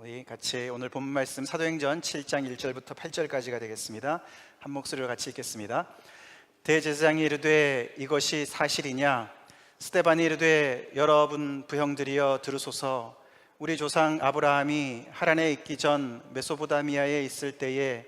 우리 같이 오늘 본문 말씀 사도행전 7장 1절부터 8절까지가 되겠습니다. 한 목소리로 같이 읽겠습니다. 대제사장이 이르되 이것이 사실이냐? 스데반이 이르되 여러분 부형들이여 들으소서. 우리 조상 아브라함이 하란에 있기 전 메소포다미아에 있을 때에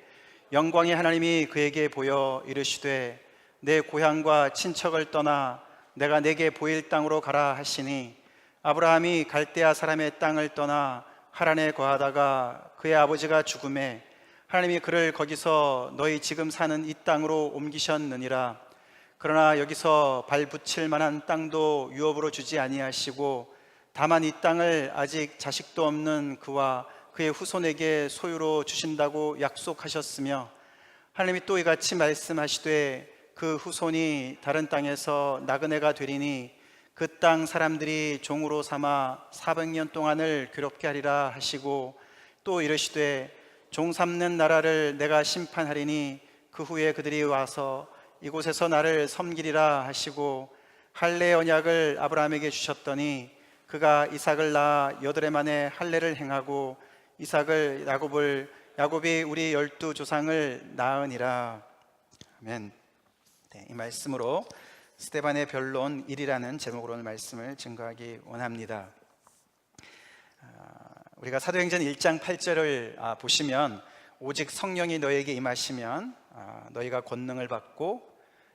영광의 하나님이 그에게 보여 이르시되 내 고향과 친척을 떠나 내가 내게 보일 땅으로 가라 하시니, 아브라함이 갈대아 사람의 땅을 떠나 하란에 거하다가 그의 아버지가 죽음에 하나님이 그를 거기서 너희 지금 사는 이 땅으로 옮기셨느니라. 그러나 여기서 발 붙일 만한 땅도 유업으로 주지 아니하시고 다만 이 땅을 아직 자식도 없는 그와 그의 후손에게 소유로 주신다고 약속하셨으며, 하나님이 또 이같이 말씀하시되 그 후손이 다른 땅에서 나그네가 되리니 그 땅 사람들이 종으로 삼아 400년 동안을 괴롭게 하리라 하시고, 또 이르시되 종 삼는 나라를 내가 심판하리니 그 후에 그들이 와서 이곳에서 나를 섬기리라 하시고, 할례 언약을 아브라함에게 주셨더니 그가 이삭을 낳아 8해 만에 할례를 행하고 이삭을 야곱이 우리 12조상을 낳으니라. 아멘. 이 말씀으로 스데반의 변론 1이라는 제목으로 오늘 말씀을 증거하기 원합니다. 우리가 사도행전 1장 8절을 보시면, 오직 성령이 너에게 임하시면 너희가 권능을 받고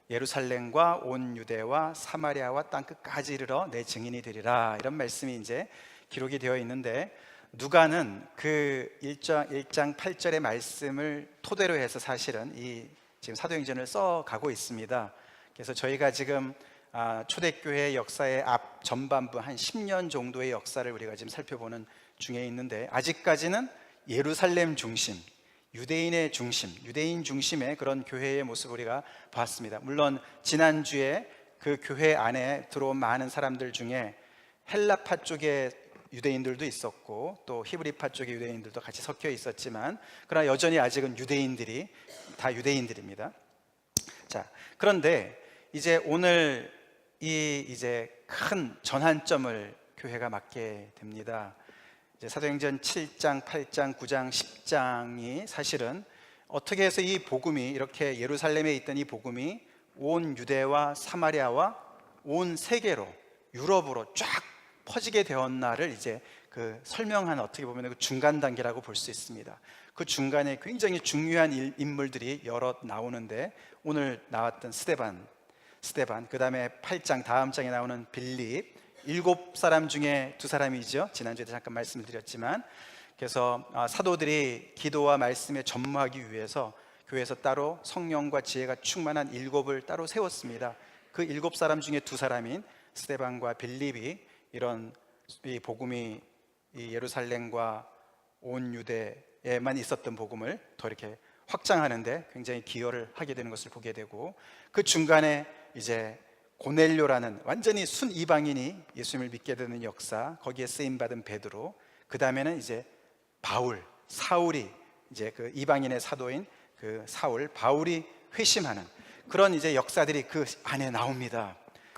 예루살렘과 온 유대와 사마리아와 땅 끝까지 이르러 내 증인이 되리라, 이런 말씀이 이제 기록이 되어 있는데, 누가는 그 1장 8절의 말씀을 토대로 해서 사실은 이 지금 사도행전을 써가고 있습니다. 그래서 저희가 지금 초대교회 역사의 앞 전반부 한 10년 정도의 역사를 우리가 지금 살펴보는 중에 있는데, 아직까지는 예루살렘 중심, 유대인의 중심, 유대인 중심의 그런 교회의 모습을 우리가 봤습니다. 물론 지난주에 그 교회 안에 들어온 많은 사람들 중에 헬라파 쪽의 유대인들도 있었고 또 히브리파 쪽의 유대인들도 같이 섞여 있었지만, 그러나 여전히 아직은 유대인들이 다 유대인들입니다. 자, 그런데 이제 오늘 이제 큰 전환점을 교회가 맞게 됩니다. 이제 사도행전 7장, 8장, 9장, 10장이 사실은 어떻게 해서 이 복음이, 이렇게 예루살렘에 있던 이 복음이 온 유대와 사마리아와 온 세계로, 유럽으로 쫙 퍼지게 되었나를 이제 그 설명한, 어떻게 보면 그 중간 단계라고 볼 수 있습니다. 그 중간에 굉장히 중요한 인물들이 여러 나오는데, 오늘 나왔던 스데반, 그 다음에 8장 다음 장에 나오는 빌립, 7사람 중에 2사람이죠. 지난주에 잠깐 말씀을 드렸지만, 그래서 사도들이 기도와 말씀에 전무하기 위해서 교회에서 따로 성령과 지혜가 충만한 7을 따로 세웠습니다. 그 7사람 중에 2사람인 스데반과 빌립이 이런 이 복음이 이 예루살렘과 온 유대에만 있었던 복음을 더 이렇게 확장하는데 굉장히 기여를 하게 되는 것을 보게 되고, 그 중간에 이제 고넬료라는 완전히 순 이방인이 예수님을 믿게 되는 역사, 거기에 쓰임받은 베드로, 그 다음에는 이제 사울이 이제 그 이방인의 사도인 그 바울이 회심하는 그런 이제 역사들이 그 안에 나옵니다.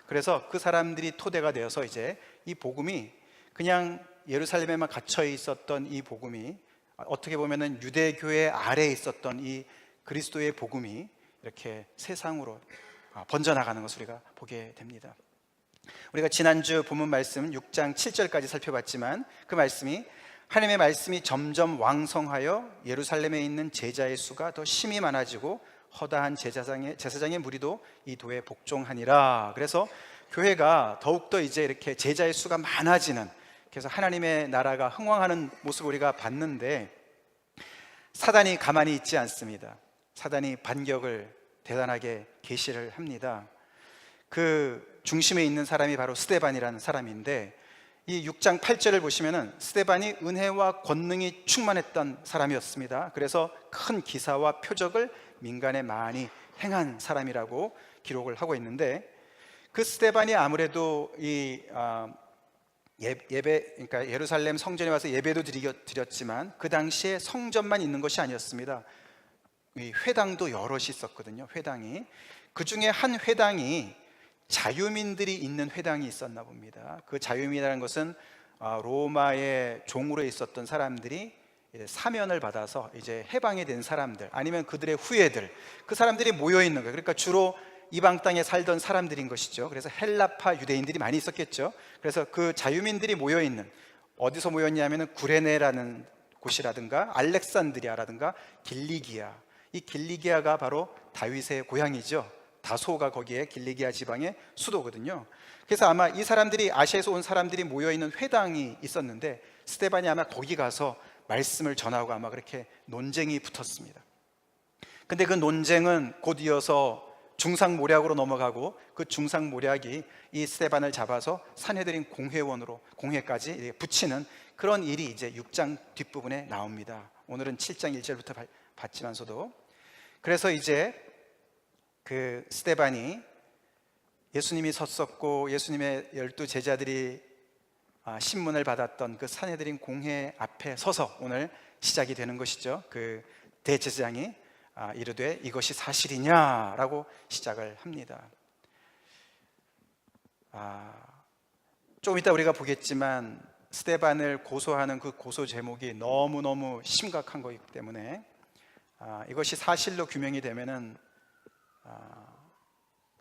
그래서 그 사람들이 토대가 되어서 이제 이 복음이 그냥 예루살렘에만 갇혀 있었던 이 복음이, 어떻게 보면은 유대교회 아래에 있었던 이 그리스도의 복음이 이렇게 세상으로 번져나가는 것을 우리가 보게 됩니다. 우리가 지난주 본문 말씀 6장 7절까지 살펴봤지만, 그 말씀이 하나님의 말씀이 점점 왕성하여 예루살렘에 있는 제자의 수가 더 심히 많아지고 허다한 제사장의 무리도 이 도에 복종하니라. 그래서 교회가 더욱더 이제 이렇게 제자의 수가 많아지는, 그래서 하나님의 나라가 흥왕하는 모습을 우리가 봤는데, 사단이 가만히 있지 않습니다. 사단이 반격을 대단하게 계시를 합니다. 그 중심에 있는 사람이 바로 스데반이라는 사람인데, 이 6장 8절을 보시면은 스데반이 은혜와 권능이 충만했던 사람이었습니다. 그래서 큰 기사와 표적을 민간에 많이 행한 사람이라고 기록을 하고 있는데, 그 스데반이 아무래도 이 그러니까 예루살렘 성전에 와서 예배도 드렸지만 그 당시에 성전만 있는 것이 아니었습니다. 이 회당도 여럿이 있었거든요. 회당이, 그 중에 한 회당이 자유민들이 있는 회당이 있었나 봅니다. 그 자유민이라는 것은 로마의 종으로 있었던 사람들이 이제 사면을 받아서 이제 해방이 된 사람들, 아니면 그들의 후예들, 그 사람들이 모여 있는 거예요. 그러니까 주로 이방 땅에 살던 사람들인 것이죠. 그래서 헬라파 유대인들이 많이 있었겠죠. 그래서 그 자유민들이 모여 있는, 어디서 모였냐면은 구레네라는 곳이라든가 알렉산드리아라든가 길리기아, 이 길리기아가 바로 다윗의 고향이죠. 다소가 거기에 길리기아 지방의 수도거든요. 그래서 아마 이 사람들이, 아시아에서 온 사람들이 모여있는 회당이 있었는데 스데반이 아마 거기 가서 말씀을 전하고 아마 그렇게 논쟁이 붙었습니다. 근데 그 논쟁은 곧 이어서 중상모략으로 넘어가고, 그 중상모략이 이 스데반을 잡아서 산헤드린 공회원으로, 공회까지 붙이는 그런 일이 이제 6장 뒷부분에 나옵니다. 오늘은 7장 1절부터 봤지만서도, 그래서 이제 그 스데반이, 예수님이 섰었고 예수님의 12 제자들이 신문을 받았던 그 산헤드린 공회 앞에 서서 오늘 시작이 되는 것이죠. 그 대제사장이 이르되 이것이 사실이냐라고 시작을 합니다. 좀 이따 우리가 보겠지만 스데반을 고소하는 그 고소 제목이 너무너무 심각한 거기 때문에 이것이 사실로 규명이 되면은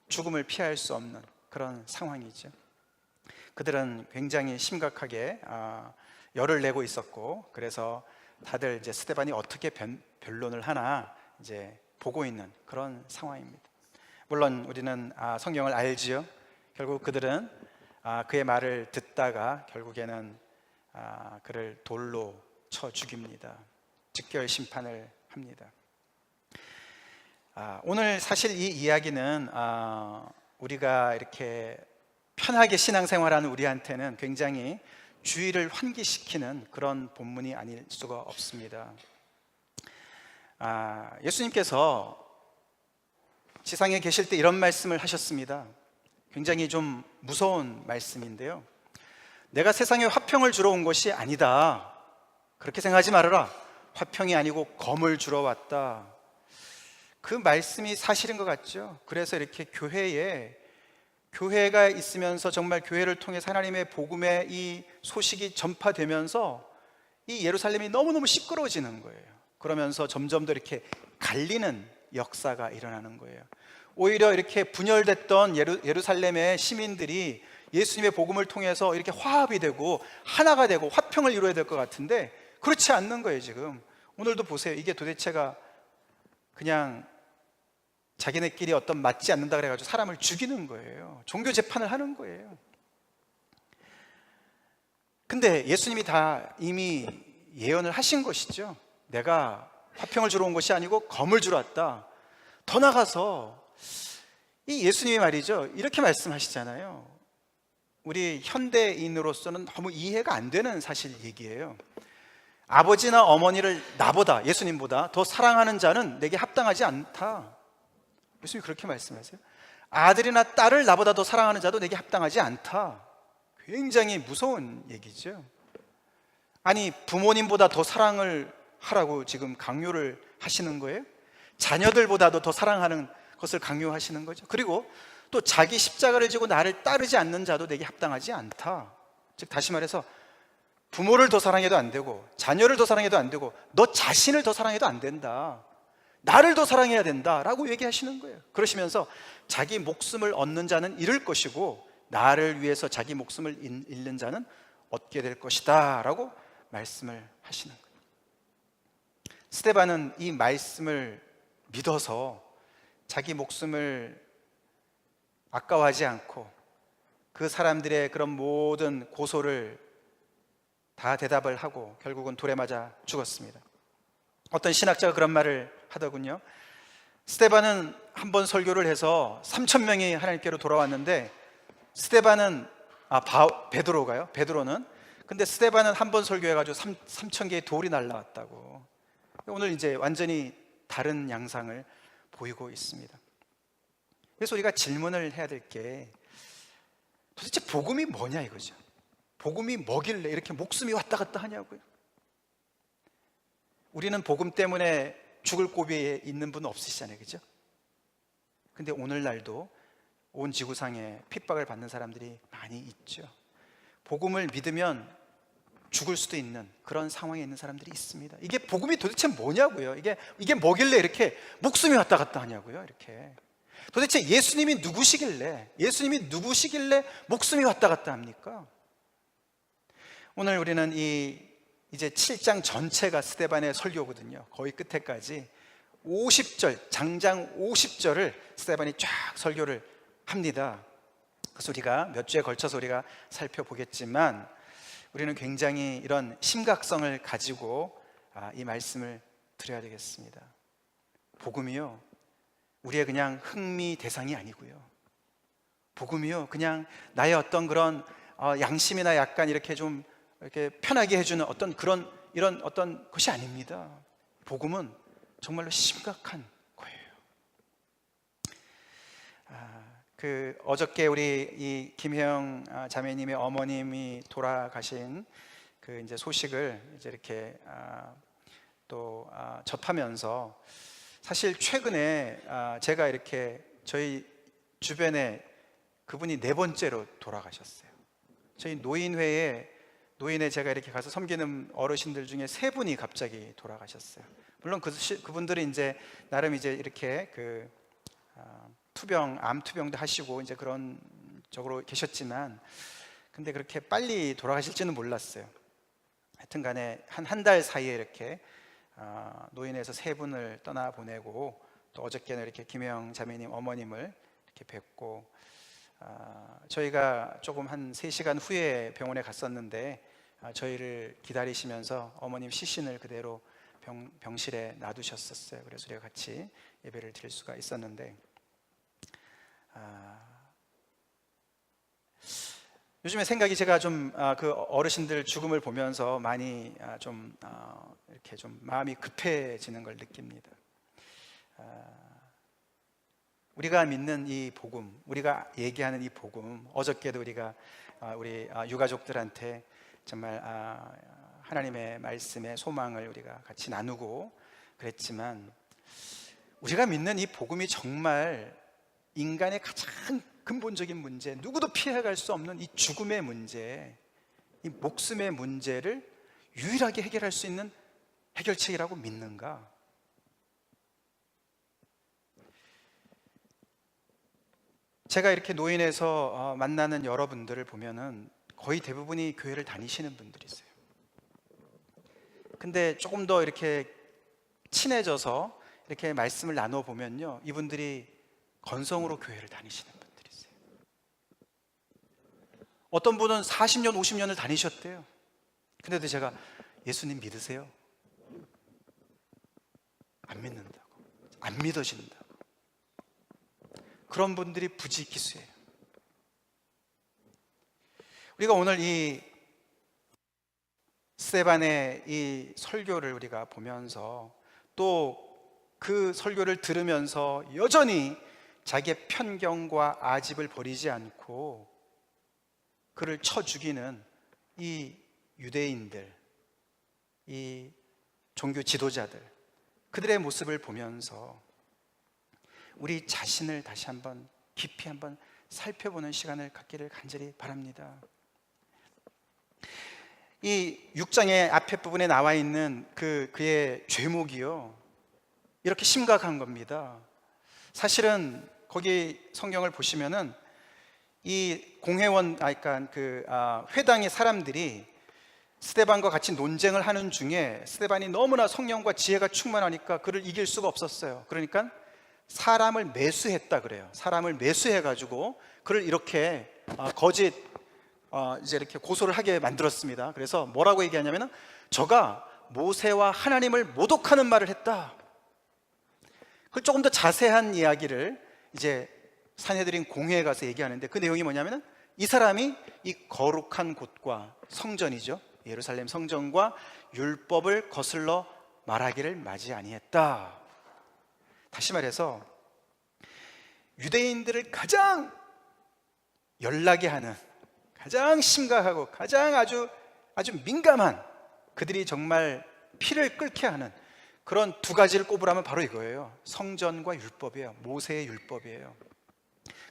죽음을 피할 수 없는 그런 상황이죠. 그들은 굉장히 심각하게 열을 내고 있었고, 그래서 다들 이제 스데반이 어떻게 변론을 하나 이제 보고 있는 그런 상황입니다. 물론 우리는 성경을 알지요. 결국 그들은 그의 말을 듣다가 결국에는 그를 돌로 쳐 죽입니다. 즉결 심판을 합니다. 오늘 사실 이 이야기는 우리가 이렇게 편하게 신앙생활하는 우리한테는 굉장히 주의를 환기시키는 그런 본문이 아닐 수가 없습니다. 예수님께서 지상에 계실 때 이런 말씀을 하셨습니다. 굉장히 좀 무서운 말씀인데요. 내가 세상에 화평을 주러 온 것이 아니다. 그렇게 생각하지 말아라. 화평이 아니고 검을 주러 왔다. 그 말씀이 사실인 것 같죠. 그래서 이렇게 교회가 있으면서 정말 교회를 통해서 하나님의 복음의 이 소식이 전파되면서 이 예루살렘이 너무너무 시끄러워지는 거예요. 그러면서 점점 더 이렇게 갈리는 역사가 일어나는 거예요. 오히려 이렇게 분열됐던 예루살렘의 시민들이 예수님의 복음을 통해서 이렇게 화합이 되고 하나가 되고 화평을 이루어야 될 것 같은데 그렇지 않는 거예요. 지금 오늘도 보세요. 이게 도대체가 그냥 자기네끼리 어떤 맞지 않는다 그래가지고 사람을 죽이는 거예요. 종교 재판을 하는 거예요. 근데 예수님이 다 이미 예언을 하신 것이죠. 내가 화평을 주러 온 것이 아니고 검을 주러 왔다. 더 나가서 이 예수님이 말이죠, 이렇게 말씀하시잖아요. 우리 현대인으로서는 너무 이해가 안 되는 사실 얘기예요. 아버지나 어머니를 나보다, 예수님보다 더 사랑하는 자는 내게 합당하지 않다. 예수님이 그렇게 말씀하세요. 아들이나 딸을 나보다 더 사랑하는 자도 내게 합당하지 않다. 굉장히 무서운 얘기죠. 아니, 부모님보다 더 사랑을 하라고 지금 강요를 하시는 거예요? 자녀들보다도 더 사랑하는 것을 강요하시는 거죠. 그리고 또 자기 십자가를 지고 나를 따르지 않는 자도 내게 합당하지 않다. 즉 다시 말해서 부모를 더 사랑해도 안 되고 자녀를 더 사랑해도 안 되고 너 자신을 더 사랑해도 안 된다. 나를 더 사랑해야 된다라고 얘기하시는 거예요. 그러시면서 자기 목숨을 얻는 자는 잃을 것이고 나를 위해서 자기 목숨을 잃는 자는 얻게 될 것이다 라고 말씀을 하시는 거예요. 스데반은 이 말씀을 믿어서 자기 목숨을 아까워하지 않고 그 사람들의 그런 모든 고소를 다 대답을 하고 결국은 돌에 맞아 죽었습니다. 어떤 신학자가 그런 말을 하더군요. 스데반은 한 번 설교를 해서 3,000명이 하나님께로 돌아왔는데 베드로는 근데 스데반은 한 번 설교해가지고 3,000개의 돌이 날라왔다고. 오늘 이제 완전히 다른 양상을 보이고 있습니다. 그래서 우리가 질문을 해야 될 게 도대체 복음이 뭐냐 이거죠. 복음이 뭐길래 이렇게 목숨이 왔다 갔다 하냐고요. 우리는 복음 때문에 죽을 고비에 있는 분은 없으시잖아요, 그죠? 근데 오늘날도 온 지구상에 핍박을 받는 사람들이 많이 있죠. 복음을 믿으면 죽을 수도 있는 그런 상황에 있는 사람들이 있습니다. 이게 복음이 도대체 뭐냐고요. 이게 뭐길래 이렇게 목숨이 왔다 갔다 하냐고요. 이렇게 도대체 예수님이 누구시길래 목숨이 왔다 갔다 합니까? 오늘 우리는 이제 7장 전체가 스데반의 설교거든요. 거의 끝에까지 50절, 장장 50절을 스데반이 쫙 설교를 합니다. 그래서 우리가 몇 주에 걸쳐서 우리가 살펴보겠지만, 우리는 굉장히 이런 심각성을 가지고 이 말씀을 드려야 되겠습니다. 복음이요, 우리의 그냥 흥미 대상이 아니고요. 복음이요, 그냥 나의 어떤 그런 양심이나 약간 이렇게 좀 이렇게 편하게 해주는 어떤 이런 어떤 것이 아닙니다. 복음은 정말로 심각한 거예요. 어저께 우리 이 김혜영 자매님의 어머님이 돌아가신 그 이제 소식을 이제 이렇게 또 접하면서, 사실 최근에 제가 이렇게 저희 주변에 그분이 4번째로 돌아가셨어요. 저희 노인에 제가 이렇게 가서 섬기는 어르신들 중에 3분이 갑자기 돌아가셨어요. 물론 그분들이 이제 나름 이제 이렇게 암 투병도 하시고 이제 그런 쪽으로 계셨지만, 근데 그렇게 빨리 돌아가실지는 몰랐어요. 하여튼 간에 한 달 사이에 이렇게 노인에서 3분을 떠나 보내고, 또 어저께는 이렇게 김혜영 자매님 어머님을 이렇게 뵙고, 저희가 조금 한 3시간 후에 병원에 갔었는데 저희를 기다리시면서 어머님 시신을 그대로 병실에 놔두셨었어요. 그래서 우리가 같이 예배를 드릴 수가 있었는데, 요즘에 생각이, 제가 좀 그 어르신들 죽음을 보면서 많이 좀 이렇게 좀 마음이 급해지는 걸 느낍니다. 우리가 믿는 이 복음, 우리가 얘기하는 이 복음, 어저께도 우리가 우리 유가족들한테 정말 하나님의 말씀의 소망을 우리가 같이 나누고 그랬지만, 우리가 믿는 이 복음이 정말 인간의 가장 근본적인 문제, 누구도 피해갈 수 없는 이 죽음의 문제, 이 목숨의 문제를 유일하게 해결할 수 있는 해결책이라고 믿는가? 제가 이렇게 노인에서 만나는 여러분들을 보면은 거의 대부분이 교회를 다니시는 분들이세요. 근데 조금 더 이렇게 친해져서 이렇게 말씀을 나눠 보면요, 이분들이 건성으로 교회를 다니시는 분들이세요. 어떤 분은 40년, 50년을 다니셨대요. 근데도 제가, 예수님 믿으세요? 안 믿는다고, 안 믿어진다고. 그런 분들이 부지기수예요. 우리가 오늘 이 스데반의 이 설교를 우리가 보면서, 또 그 설교를 들으면서 여전히 자기의 편견과 아집을 버리지 않고 그를 쳐 죽이는 이 유대인들, 이 종교 지도자들, 그들의 모습을 보면서 우리 자신을 다시 한번 깊이 한번 살펴보는 시간을 갖기를 간절히 바랍니다. 이 6장의 앞에 부분에 나와 있는 그의 죄목이요, 이렇게 심각한 겁니다. 사실은 거기 성경을 보시면은 이 공회원, 그러니까 회당의 사람들이 스데반과 같이 논쟁을 하는 중에, 스데반이 너무나 성령과 지혜가 충만하니까 그를 이길 수가 없었어요. 그러니까 사람을 매수했다 그래요. 사람을 매수해가지고 그를 이렇게 거짓 이제 이렇게 고소를 하게 만들었습니다. 그래서 뭐라고 얘기하냐면은, 저가 모세와 하나님을 모독하는 말을 했다. 그 조금 더 자세한 이야기를 이제 산헤드린 공회에 가서 얘기하는데, 그 내용이 뭐냐면은, 이 사람이 이 거룩한 곳과 성전이죠, 예루살렘 성전과 율법을 거슬러 말하기를 맞이 아니했다. 다시 말해서 유대인들을 가장 열나게 하는, 가장 심각하고 가장 아주 민감한, 그들이 정말 피를 끓게 하는 그런 2가지를 꼽으라면 바로 이거예요. 성전과 율법이에요. 모세의 율법이에요.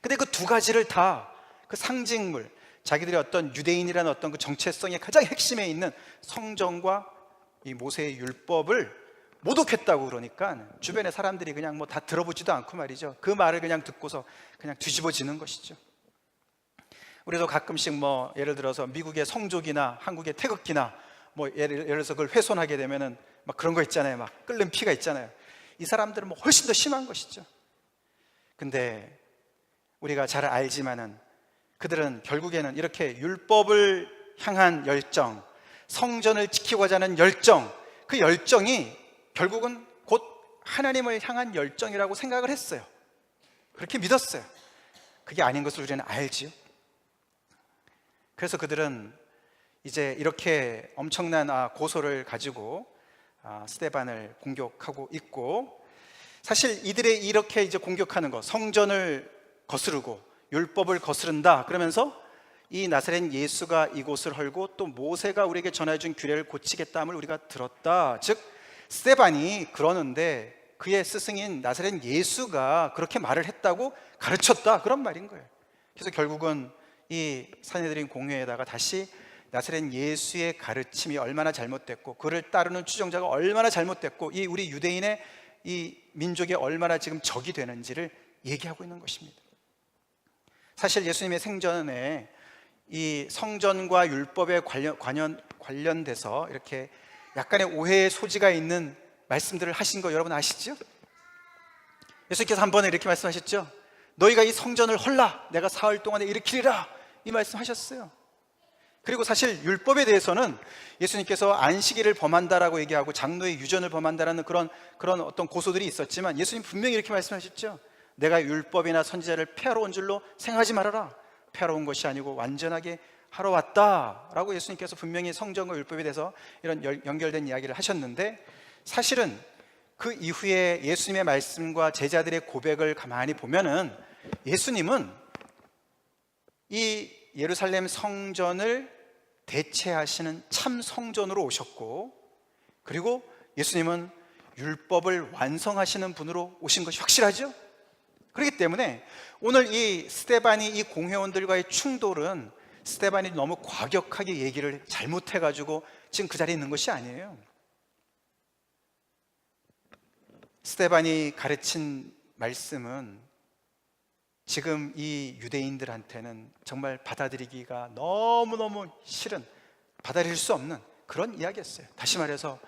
근데 그 2가지를 다 그 상징물, 자기들의 어떤 유대인이라는 어떤 그 정체성의 가장 핵심에 있는 성전과 이 모세의 율법을 모독했다고 그러니까 주변의 사람들이 그냥 뭐 다 들어보지도 않고 말이죠. 그 말을 그냥 듣고서 그냥 뒤집어지는 것이죠. 우리도 가끔씩 뭐 예를 들어서 미국의 성족이나 한국의 태극기나 뭐 예를 들어서 그걸 훼손하게 되면은 막 그런 거 있잖아요. 막 끓는 피가 있잖아요. 이 사람들은 뭐 훨씬 더 심한 것이죠. 근데 우리가 잘 알지만은 그들은 결국에는 이렇게 율법을 향한 열정, 성전을 지키고자 하는 열정, 그 열정이 결국은 곧 하나님을 향한 열정이라고 생각을 했어요. 그렇게 믿었어요. 그게 아닌 것을 우리는 알지요. 그래서 그들은 이제 이렇게 엄청난 고소를 가지고 스데반을 공격하고 있고, 사실 이들의 이렇게 이제 공격하는 것, 성전을 거스르고 율법을 거스른다 그러면서 이 나사렛 예수가 이곳을 헐고 또 모세가 우리에게 전해준 규례를 고치겠다 함을 우리가 들었다. 즉 스데반이 그러는데 그의 스승인 나사렛 예수가 그렇게 말을 했다고 가르쳤다, 그런 말인 거예요. 그래서 결국은 이 산헤드린 공회에다가 다시 나사렛 예수의 가르침이 얼마나 잘못됐고 그를 따르는 추종자가 얼마나 잘못됐고 이 우리 유대인의 이 민족이 얼마나 지금 적이 되는지를 얘기하고 있는 것입니다. 사실 예수님의 생전에 이 성전과 율법에 관련돼서 이렇게 약간의 오해의 소지가 있는 말씀들을 하신 거 여러분 아시죠? 예수님께서 한 번에 이렇게 말씀하셨죠. 너희가 이 성전을 헐라 내가 사흘 동안에 일으키리라, 이 말씀하셨어요. 그리고 사실 율법에 대해서는 예수님께서 안식일을 범한다라고 얘기하고 장로의 유전을 범한다라는 그런 어떤 고소들이 있었지만 예수님 분명히 이렇게 말씀하셨죠. 내가 율법이나 선지자를 폐하러 온 줄로 생각하지 말아라. 폐하러 온 것이 아니고 완전하게 하러 왔다라고 예수님께서 분명히 성전과 율법에 대해서 이런 연결된 이야기를 하셨는데, 사실은 그 이후에 예수님의 말씀과 제자들의 고백을 가만히 보면은 예수님은 이 예루살렘 성전을 대체하시는 참 성전으로 오셨고, 그리고 예수님은 율법을 완성하시는 분으로 오신 것이 확실하죠. 그렇기 때문에 오늘 이 스데반이 이 공회원들과의 충돌은 스데반이 너무 과격하게 얘기를 잘못해가지고 지금 그 자리에 있는 것이 아니에요. 스데반이 가르친 말씀은 지금 이 유대인들한테는 정말 받아들이기가 너무너무 싫은, 받아들일 수 없는 그런 이야기였어요. 다시 말해서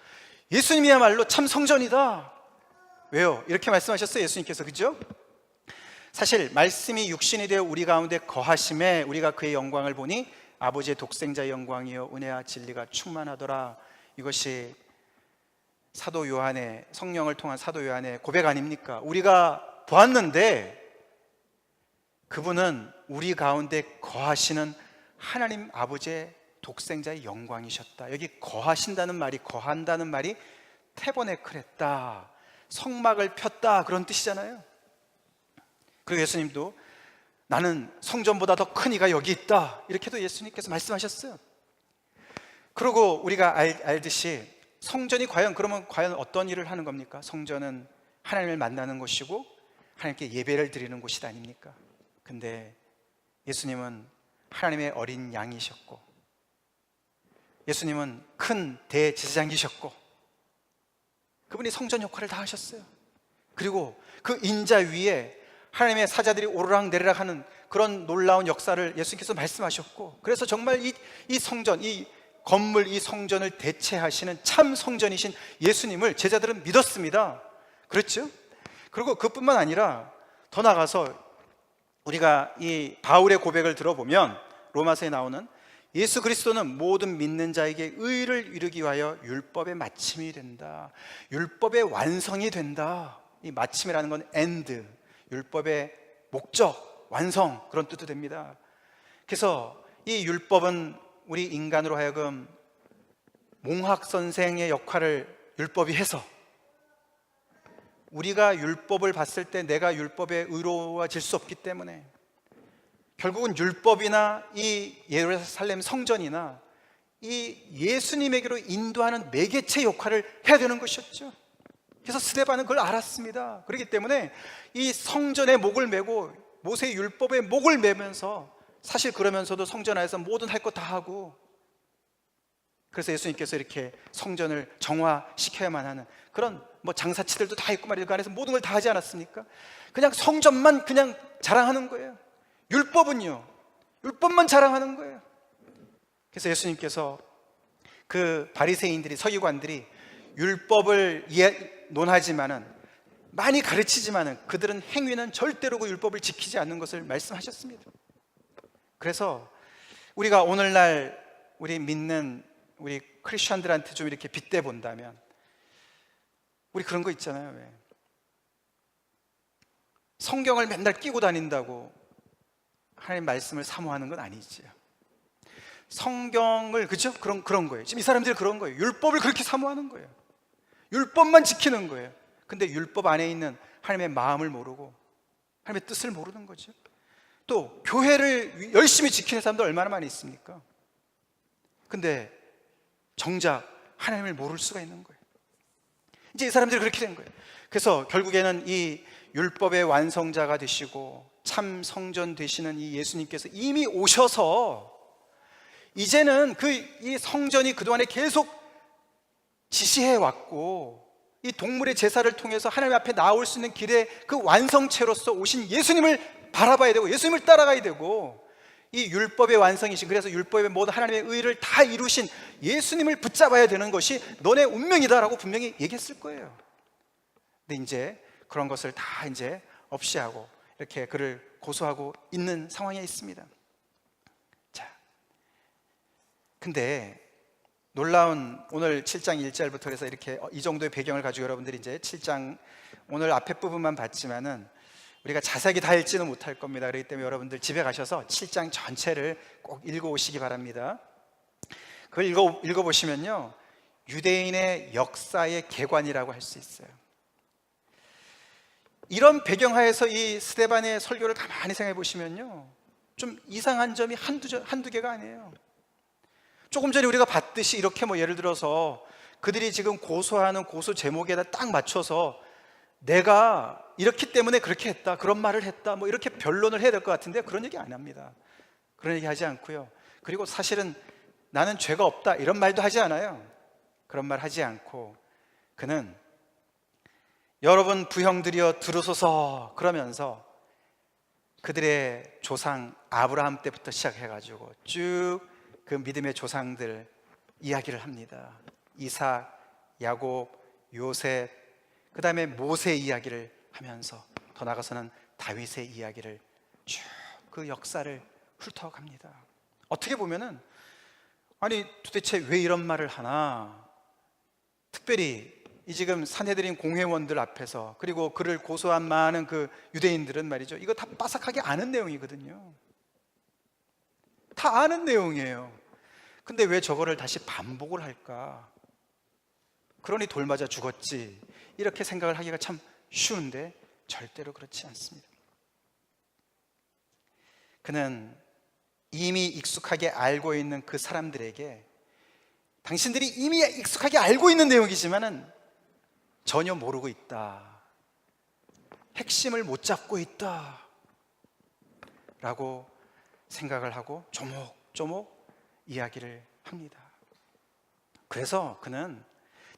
예수님이야말로 참 성전이다. 왜요? 이렇게 말씀하셨어요, 예수님께서. 그죠? 사실 말씀이 육신이 되어 우리 가운데 거하심에 우리가 그의 영광을 보니 아버지의 독생자의 영광이요 은혜와 진리가 충만하더라. 이것이 사도 요한의, 성령을 통한 사도 요한의 고백 아닙니까? 우리가 보았는데 그분은 우리 가운데 거하시는 하나님 아버지의 독생자의 영광이셨다. 여기 거하신다는 말이, 거한다는 말이 테보네클했다, 성막을 폈다, 그런 뜻이잖아요. 그리고 예수님도 나는 성전보다 더 큰 이가 여기 있다, 이렇게도 예수님께서 말씀하셨어요. 그리고 우리가 알듯이 성전이 그러면 과연 어떤 일을 하는 겁니까? 성전은 하나님을 만나는 곳이고 하나님께 예배를 드리는 곳이 아닙니까? 근데 예수님은 하나님의 어린 양이셨고 예수님은 큰 대제사장이셨고 그분이 성전 역할을 다 하셨어요. 그리고 그 인자 위에 하나님의 사자들이 오르락 내리락 하는 그런 놀라운 역사를 예수님께서 말씀하셨고, 그래서 정말 이 성전, 이 건물, 이 성전을 대체하시는 참 성전이신 예수님을 제자들은 믿었습니다. 그렇죠? 그리고 그뿐만 아니라 더 나아가서 우리가 이 바울의 고백을 들어보면 로마서에 나오는 예수 그리스도는 모든 믿는 자에게 의를 이루기 위하여 율법의 마침이 된다, 율법의 완성이 된다. 이 마침이라는 건 end, 율법의 목적, 완성, 그런 뜻도 됩니다. 그래서 이 율법은 우리 인간으로 하여금 몽학 선생의 역할을 율법이 해서 우리가 율법을 봤을 때 내가 율법에 의로워질 수 없기 때문에 결국은 율법이나 이 예루살렘 성전이나 이 예수님에게로 인도하는 매개체 역할을 해야 되는 것이었죠. 그래서 스데반은 그걸 알았습니다. 그렇기 때문에 이 성전의 목을 메고 모세의 율법의 목을 메면서 사실 그러면서도 성전 안에서 모든 할 것 다 하고, 그래서 예수님께서 이렇게 성전을 정화시켜야만 하는 그런 뭐 장사치들도 다 있고 말이죠. 그 안에서 모든 걸 다 하지 않았습니까? 그냥 성전만 그냥 자랑하는 거예요. 율법은요, 율법만 자랑하는 거예요. 그래서 예수님께서 그 바리새인들이, 서기관들이 율법을 논하지만은, 많이 가르치지만은 그들은 행위는 절대로 그 율법을 지키지 않는 것을 말씀하셨습니다. 그래서 우리가 오늘날 우리 믿는 우리 크리스천들한테 좀 이렇게 빗대 본다면, 우리 그런 거 있잖아요. 왜? 성경을 맨날 끼고 다닌다고 하나님 말씀을 사모하는 건 아니지요. 성경을, 그죠? 그런 거예요. 지금 이 사람들이 그런 거예요. 율법을 그렇게 사모하는 거예요. 율법만 지키는 거예요. 근데 율법 안에 있는 하나님의 마음을 모르고 하나님의 뜻을 모르는 거죠. 또 교회를 열심히 지키는 사람도 얼마나 많이 있습니까? 근데 정작 하나님을 모를 수가 있는 거예요. 이제 이 사람들이 그렇게 된 거예요. 그래서 결국에는 이 율법의 완성자가 되시고 참 성전 되시는 이 예수님께서 이미 오셔서, 이제는 이 성전이 그동안에 계속 지시해 왔고, 이 동물의 제사를 통해서 하나님 앞에 나올 수 있는 길의 그 완성체로서 오신 예수님을 바라봐야 되고, 예수님을 따라가야 되고, 이 율법의 완성이신, 그래서 율법의 모든 하나님의 의를 다 이루신 예수님을 붙잡아야 되는 것이 너네 운명이다라고 분명히 얘기했을 거예요. 근데 이제 그런 것을 다 이제 없이 하고 이렇게 그를 고소하고 있는 상황에 있습니다. 자, 근데 놀라운, 오늘 7장 1절부터 해서 이렇게 이 정도의 배경을 가지고 여러분들이 이제 7장 오늘 앞에 부분만 봤지만은 우리가 자세하게 다 읽지는 못할 겁니다. 그렇기 때문에 여러분들 집에 가셔서 7장 전체를 꼭 읽어오시기 바랍니다. 그걸 읽어보시면요, 유대인의 역사의 개관이라고 할 수 있어요. 이런 배경하에서 이 스데반의 설교를 가만히 생각해 보시면요, 좀 이상한 점이 한두 개가 아니에요. 조금 전에 우리가 봤듯이 이렇게 뭐 예를 들어서 그들이 지금 고소하는 고소 제목에다 딱 맞춰서 내가 이렇기 때문에 그렇게 했다, 그런 말을 했다, 뭐 이렇게 변론을 해야 될 것 같은데 그런 얘기 안 합니다. 그런 얘기 하지 않고요. 그리고 사실은 나는 죄가 없다 이런 말도 하지 않아요. 그런 말 하지 않고 그는 여러분 부형들이여 들으소서 그러면서 그들의 조상 아브라함 때부터 시작해가지고 쭉 그 믿음의 조상들 이야기를 합니다. 이삭, 야곱, 요셉, 그 다음에 모세 이야기를 하면서 더 나아가서는 다윗의 이야기를 쭉 그 역사를 훑어갑니다. 어떻게 보면은 아니 도대체 왜 이런 말을 하나, 특별히 이 지금 산헤드린 공회원들 앞에서, 그리고 그를 고소한 많은 그 유대인들은 말이죠, 이거 다 빠삭하게 아는 내용이거든요. 다 아는 내용이에요. 근데 왜 저거를 다시 반복을 할까? 그러니 돌 맞아 죽었지, 이렇게 생각을 하기가 참 쉬운데 절대로 그렇지 않습니다. 그는 이미 익숙하게 알고 있는 그 사람들에게, 당신들이 이미 익숙하게 알고 있는 내용이지만은 전혀 모르고 있다, 핵심을 못 잡고 있다 라고 생각을 하고 조목조목 이야기를 합니다. 그래서 그는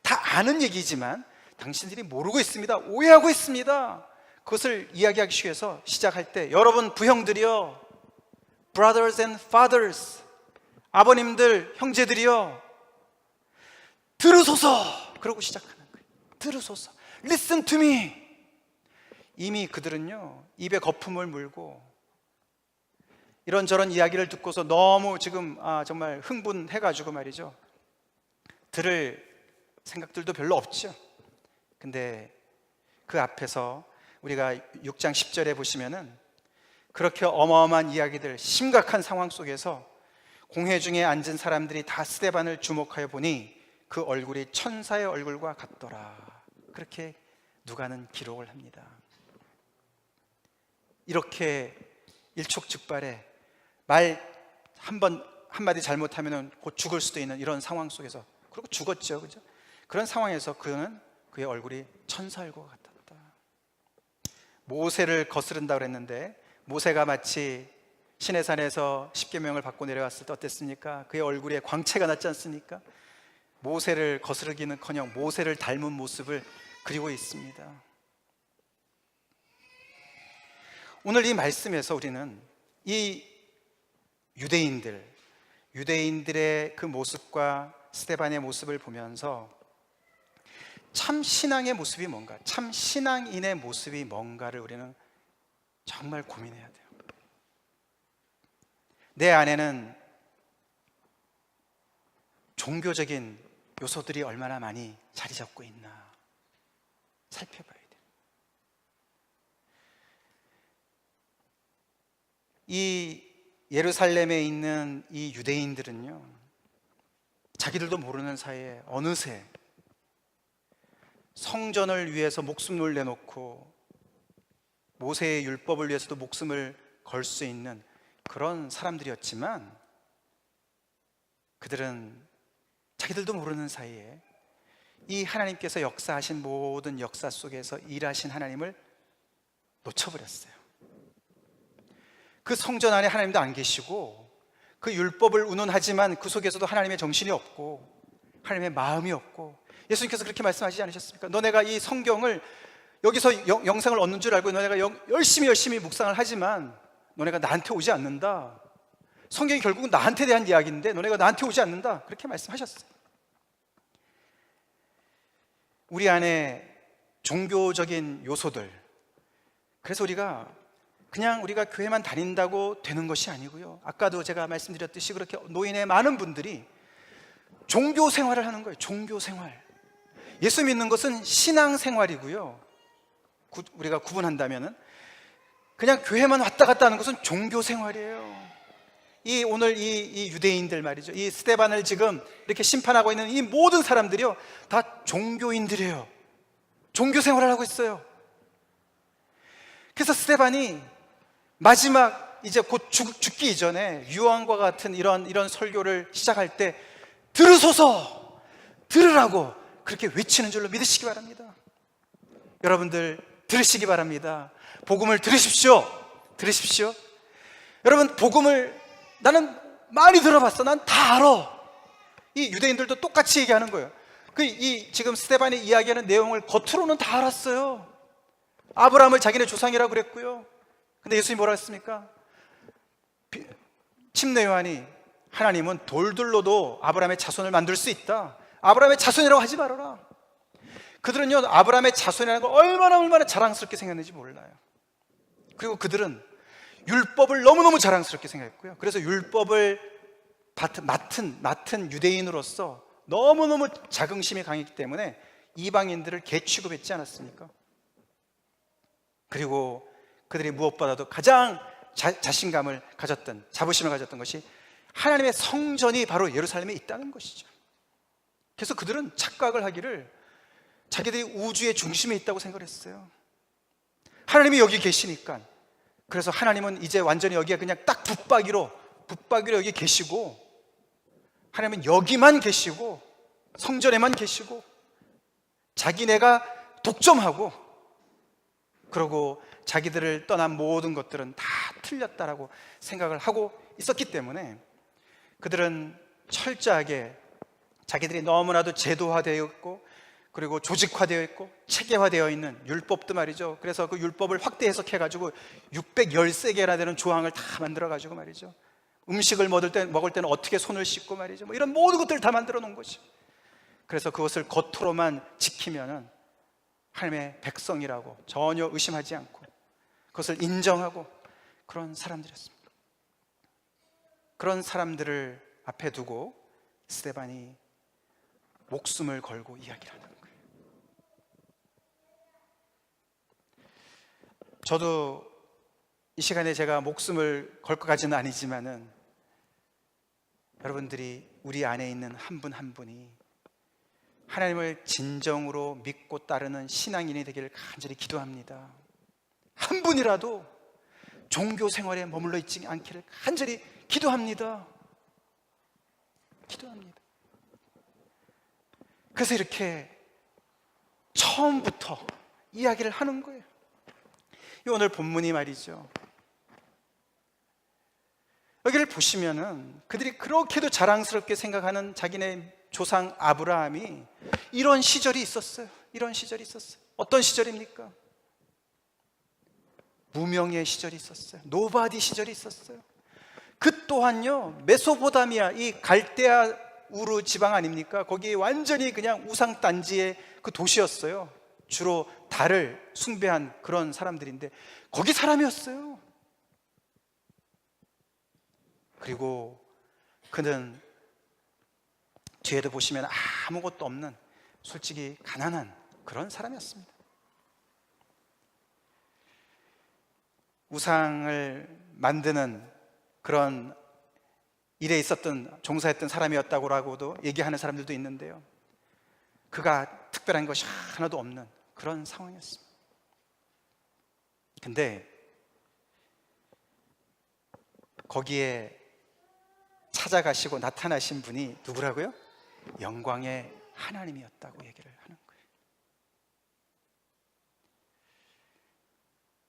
다 아는 얘기지만 당신들이 모르고 있습니다, 오해하고 있습니다, 그것을 이야기하기 위해서 시작할 때 여러분 부형들이여, brothers and fathers, 아버님들, 형제들이여 들으소서, 그러고 시작하는 거예요. 들으소서, listen to me. 이미 그들은요 입에 거품을 물고 이런저런 이야기를 듣고서 너무 지금 정말 흥분해가지고 말이죠, 들을 생각들도 별로 없죠. 근데 그 앞에서 우리가 6장 10절에 보시면은 그렇게 어마어마한 이야기들, 심각한 상황 속에서 공회 중에 앉은 사람들이 다 스데반을 주목하여 보니 그 얼굴이 천사의 얼굴과 같더라, 그렇게 누가는 기록을 합니다. 이렇게 일촉즉발에 말 한마디 잘못하면 곧 죽을 수도 있는 이런 상황 속에서, 그리고 죽었죠, 그죠? 그런 상황에서 그의 얼굴이 천사 얼굴과 같았다. 모세를 거스른다 그랬는데 모세가 마치 시내산에서 십계명을 받고 내려왔을 때 어땠습니까? 그의 얼굴에 광채가 났지 않습니까? 모세를 거스르기는커녕 모세를 닮은 모습을 그리고 있습니다. 오늘 이 말씀에서 우리는 이 유대인들의 그 모습과 스데반의 모습을 보면서 참 신앙의 모습이 뭔가, 참 신앙인의 모습이 뭔가를 우리는 정말 고민해야 돼요. 내 안에는 종교적인 요소들이 얼마나 많이 자리 잡고 있나 살펴봐야 돼요. 이 예루살렘에 있는 이 유대인들은요, 자기들도 모르는 사이에 어느새 성전을 위해서 목숨을 내놓고 모세의 율법을 위해서도 목숨을 걸 수 있는 그런 사람들이었지만, 그들은 자기들도 모르는 사이에 이 하나님께서 역사하신 모든 역사 속에서 일하신 하나님을 놓쳐버렸어요. 그 성전 안에 하나님도 안 계시고, 그 율법을 운운하지만 그 속에서도 하나님의 정신이 없고 하나님의 마음이 없고, 예수님께서 그렇게 말씀하시지 않으셨습니까? 너네가 이 성경을 여기서 영생을 얻는 줄 알고 너네가 열심히 묵상을 하지만 너네가 나한테 오지 않는다. 성경이 결국은 나한테 대한 이야기인데 너네가 나한테 오지 않는다. 그렇게 말씀하셨어요. 우리 안에 종교적인 요소들, 그래서 우리가 교회만 다닌다고 되는 것이 아니고요, 아까도 제가 말씀드렸듯이 그렇게 노인의 많은 분들이 종교 생활을 하는 거예요. 종교 생활. 예수 믿는 것은 신앙 생활이고요, 우리가 구분한다면은 그냥 교회만 왔다 갔다 하는 것은 종교 생활이에요. 오늘 이 유대인들 말이죠, 이 스데반을 지금 이렇게 심판하고 있는 이 모든 사람들이요, 다 종교인들이에요. 종교 생활을 하고 있어요. 그래서 스데반이 마지막 이제 곧 죽기 이전에 유언과 같은 이런 설교를 시작할 때 들으소서, 들으라고 그렇게 외치는 줄로 믿으시기 바랍니다. 여러분들 들으시기 바랍니다. 복음을 들으십시오. 들으십시오. 여러분, 복음을 나는 많이 들어봤어. 난 다 알아. 이 유대인들도 똑같이 얘기하는 거예요. 지금 스데반이 이야기하는 내용을 겉으로는 다 알았어요. 아브라함을 자기네 조상이라고 그랬고요. 근데 예수님이 뭐라 했습니까? 침례 요한이 하나님은 돌들로도 아브라함의 자손을 만들 수 있다. 아브라함의 자손이라고 하지 말아라. 그들은요, 아브라함의 자손이라는 걸 얼마나 자랑스럽게 생각했는지 몰라요. 그리고 그들은 율법을 너무너무 자랑스럽게 생각했고요, 그래서 율법을 맡은 유대인으로서 너무너무 자긍심이 강했기 때문에 이방인들을 개 취급했지 않았습니까? 그리고 그들이 무엇보다도 가장 자신감을 가졌던, 자부심을 가졌던 것이 하나님의 성전이 바로 예루살렘에 있다는 것이죠. 그래서 그들은 착각을 하기를 자기들이 우주의 중심에 있다고 생각을 했어요. 하나님이 여기 계시니까, 그래서 하나님은 이제 완전히 여기가 그냥 딱 붙박이로 여기 계시고, 하나님은 여기만 계시고 성전에만 계시고 자기네가 독점하고, 그러고 자기들을 떠난 모든 것들은 다 틀렸다라고 생각을 하고 있었기 때문에 그들은 철저하게 자기들이 너무나도 제도화되어 있고, 그리고 조직화되어 있고 체계화되어 있는 율법도 말이죠, 그래서 그 율법을 확대 해석해가지고 613개나 되는 조항을 다 만들어가지고 말이죠, 음식을 먹을 때는 어떻게 손을 씻고 말이죠, 이런 모든 것들을 다 만들어 놓은 거죠. 그래서 그것을 겉으로만 지키면은 하나님의 백성이라고 전혀 의심하지 않고 그것을 인정하고 그런 사람들이었습니다. 그런 사람들을 앞에 두고 스데반이 목숨을 걸고 이야기를 하는 거예요. 저도 이 시간에 제가 목숨을 걸 것까지는 아니지만은, 여러분들이 우리 안에 있는 한 분 한 분이 하나님을 진정으로 믿고 따르는 신앙인이 되기를 간절히 기도합니다. 한 분이라도 종교 생활에 머물러 있지 않기를 간절히 기도합니다. 그래서 이렇게 처음부터 이야기를 하는 거예요. 오늘 본문이 말이죠, 여기를 보시면은 그들이 그렇게도 자랑스럽게 생각하는 자기네 조상 아브라함이 이런 시절이 있었어요. 이런 시절이 있었어요. 어떤 시절입니까? 무명의 시절이 있었어요. 노바디 시절이 있었어요. 그 또한요, 메소포타미아, 이 갈대아 우르 지방 아닙니까? 거기 완전히 그냥 우상단지의 그 도시였어요. 주로 달을 숭배한 그런 사람들인데 거기 사람이었어요. 그리고 그는 뒤에도 보시면 아무것도 없는, 솔직히 가난한 그런 사람이었습니다. 우상을 만드는 그런 일에 있었던, 종사했던 사람이었다고도 얘기하는 사람들도 있는데요, 그가 특별한 것이 하나도 없는 그런 상황이었습니다. 근데 거기에 찾아가시고 나타나신 분이 누구라고요? 영광의 하나님이었다고 얘기를 하는 거예요.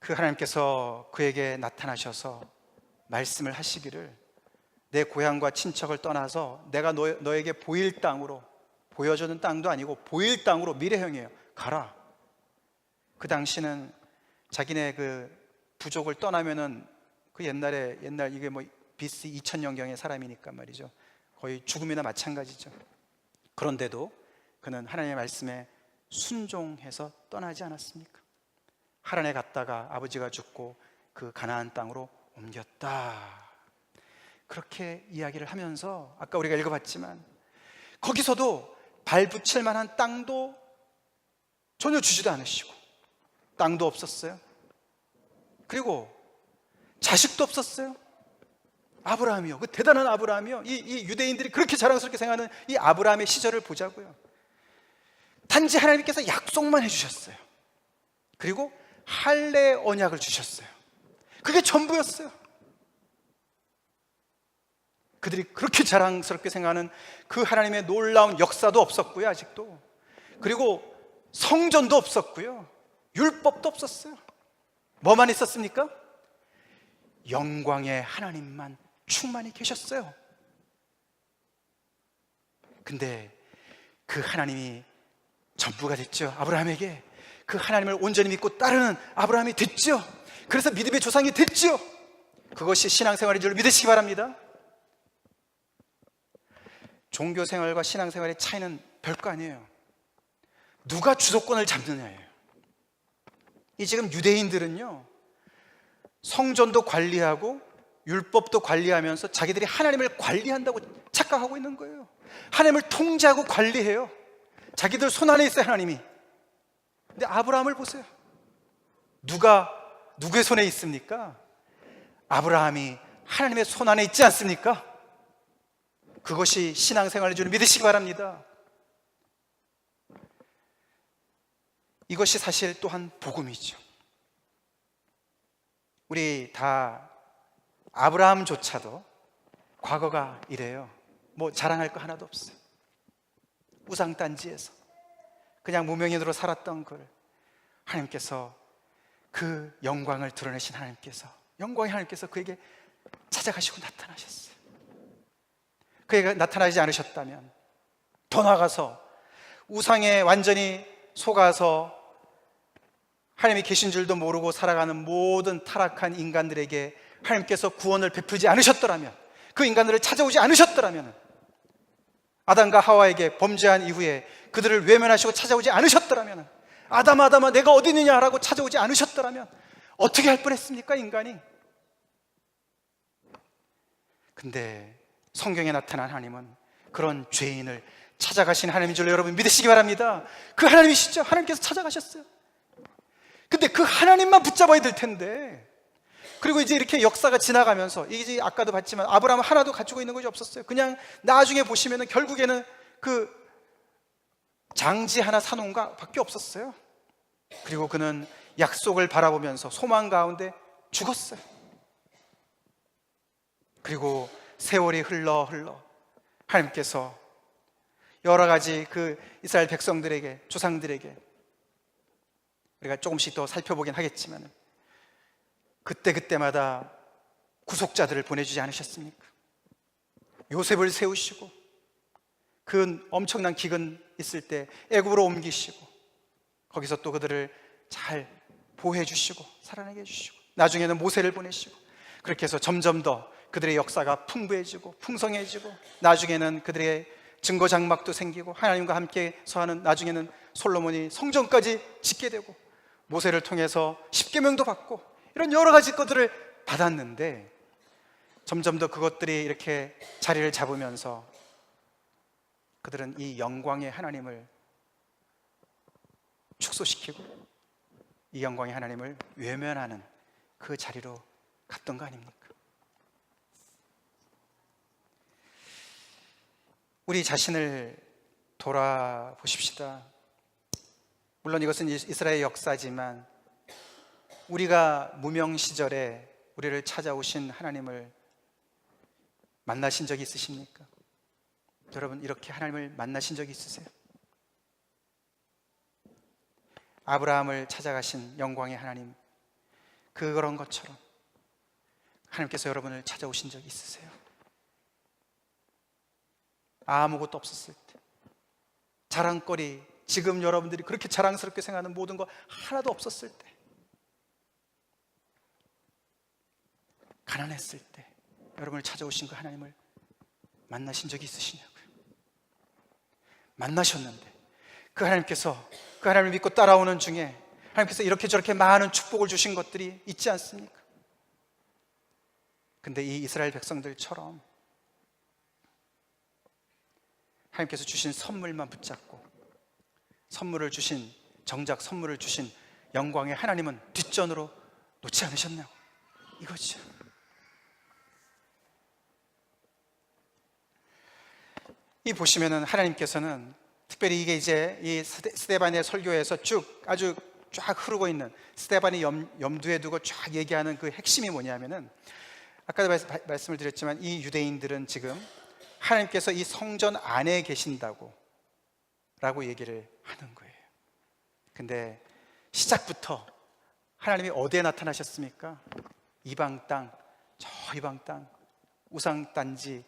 그 하나님께서 그에게 나타나셔서 말씀을 하시기를, 내 고향과 친척을 떠나서 내가 너에게 보일 땅으로, 보여주는 땅도 아니고 보일 땅으로, 미래형이에요, 가라. 그 당시는 자기네 그 부족을 떠나면은 그 옛날 이게 뭐 BC 2000년경의 사람이니까 말이죠, 거의 죽음이나 마찬가지죠. 그런데도 그는 하나님의 말씀에 순종해서 떠나지 않았습니까? 하란에 갔다가 아버지가 죽고 그 가나안 땅으로 옮겼다, 그렇게 이야기를 하면서 아까 우리가 읽어봤지만 거기서도 발붙일 만한 땅도 전혀 주지도 않으시고, 땅도 없었어요. 그리고 자식도 없었어요. 아브라함이요, 그 대단한 아브라함이요, 이 유대인들이 그렇게 자랑스럽게 생각하는 이 아브라함의 시절을 보자고요. 단지 하나님께서 약속만 해주셨어요. 그리고 할례 언약을 주셨어요. 그게 전부였어요. 그들이 그렇게 자랑스럽게 생각하는 그 하나님의 놀라운 역사도 없었고요, 아직도. 그리고 성전도 없었고요, 율법도 없었어요. 뭐만 있었습니까? 영광의 하나님만 충만히 계셨어요. 근데 그 하나님이 전부가 됐죠. 아브라함에게 그 하나님을 온전히 믿고 따르는 아브라함이 됐죠. 그래서 믿음의 조상이 됐죠. 그것이 신앙생활인 줄 믿으시기 바랍니다. 종교생활과 신앙생활의 차이는 별거 아니에요. 누가 주도권을 잡느냐예요. 이 지금 유대인들은요, 성전도 관리하고 율법도 관리하면서 자기들이 하나님을 관리한다고 착각하고 있는 거예요. 하나님을 통제하고 관리해요. 자기들 손 안에 있어요, 하나님이. 근데 아브라함을 보세요. 누구의 손에 있습니까? 아브라함이 하나님의 손 안에 있지 않습니까? 그것이 신앙생활의 줄 믿으시기 바랍니다. 이것이 사실 또한 복음이죠. 우리 다 아브라함조차도 과거가 이래요. 뭐 자랑할 거 하나도 없어요. 우상단지에서 그냥 무명인으로 살았던 그를 하나님께서, 그 영광을 드러내신 하나님께서, 영광의 하나님께서 그에게 찾아가시고 나타나셨어요. 그에게 나타나지 않으셨다면, 더 나아가서 우상에 완전히 속아서 하나님이 계신 줄도 모르고 살아가는 모든 타락한 인간들에게 하나님께서 구원을 베풀지 않으셨더라면, 그 인간들을 찾아오지 않으셨더라면, 아담과 하와에게 범죄한 이후에 그들을 외면하시고 찾아오지 않으셨더라면, 아담아 내가 어디 있느냐라고 찾아오지 않으셨더라면 어떻게 할 뻔했습니까, 인간이? 근데 성경에 나타난 하나님은 그런 죄인을 찾아가신 하나님인 줄 여러분 믿으시기 바랍니다. 그 하나님이시죠. 하나님께서 찾아가셨어요. 근데 그 하나님만 붙잡아야 될 텐데, 그리고 이제 이렇게 역사가 지나가면서, 이게 아까도 봤지만 아브라함은 하나도 가지고 있는 것이 없었어요. 그냥 나중에 보시면은 결국에는 그 장지 하나 사놓은 거 밖에 없었어요. 그리고 그는 약속을 바라보면서 소망 가운데 죽었어요. 그리고 세월이 흘러 하나님께서 여러 가지 그 이스라엘 백성들에게, 조상들에게, 우리가 조금씩 더 살펴보긴 하겠지만 그때마다 구속자들을 보내주지 않으셨습니까? 요셉을 세우시고 그 엄청난 기근 있을 때 애굽으로 옮기시고 거기서 또 그들을 잘 보호해 주시고 살아나게 해주시고 나중에는 모세를 보내시고 그렇게 해서 점점 더 그들의 역사가 풍부해지고 풍성해지고 나중에는 그들의 증거 장막도 생기고 하나님과 함께 서하는 나중에는 솔로몬이 성전까지 짓게 되고 모세를 통해서 십계명도 받고 이런 여러 가지 것들을 받았는데 점점 더 그것들이 이렇게 자리를 잡으면서 그들은 이 영광의 하나님을 축소시키고 이 영광의 하나님을 외면하는 그 자리로 갔던 거 아닙니까? 우리 자신을 돌아보십시다. 물론 이것은 이스라엘 역사지만 우리가 무명 시절에 우리를 찾아오신 하나님을 만나신 적이 있으십니까? 여러분, 이렇게 하나님을 만나신 적이 있으세요? 아브라함을 찾아가신 영광의 하나님, 그런 것처럼 하나님께서 여러분을 찾아오신 적이 있으세요? 아무것도 없었을 때, 자랑거리, 지금 여러분들이 그렇게 자랑스럽게 생각하는 모든 거 하나도 없었을 때, 가난했을 때 여러분을 찾아오신 그 하나님을 만나신 적이 있으시냐고요? 만나셨는데 그 하나님께서 그 하나님을 믿고 따라오는 중에 하나님께서 이렇게 저렇게 많은 축복을 주신 것들이 있지 않습니까? 근데 이 이스라엘 백성들처럼 하나님께서 주신 선물만 붙잡고 정작 선물을 주신 영광의 하나님은 뒷전으로 놓지 않으셨냐고, 이거죠. 이 보시면은 하나님께서는 특별히 이게 이제 이 스데반의 설교에서 아주 쫙 흐르고 있는 스데반이 염두에 두고 쫙 얘기하는 그 핵심이 뭐냐면은 아까도 말씀을 드렸지만 이 유대인들은 지금 하나님께서 이 성전 안에 계신다고 라고 얘기를 하는 거예요. 근데 시작부터 하나님이 어디에 나타나셨습니까? 이방 땅, 저 이방 땅, 우상 단지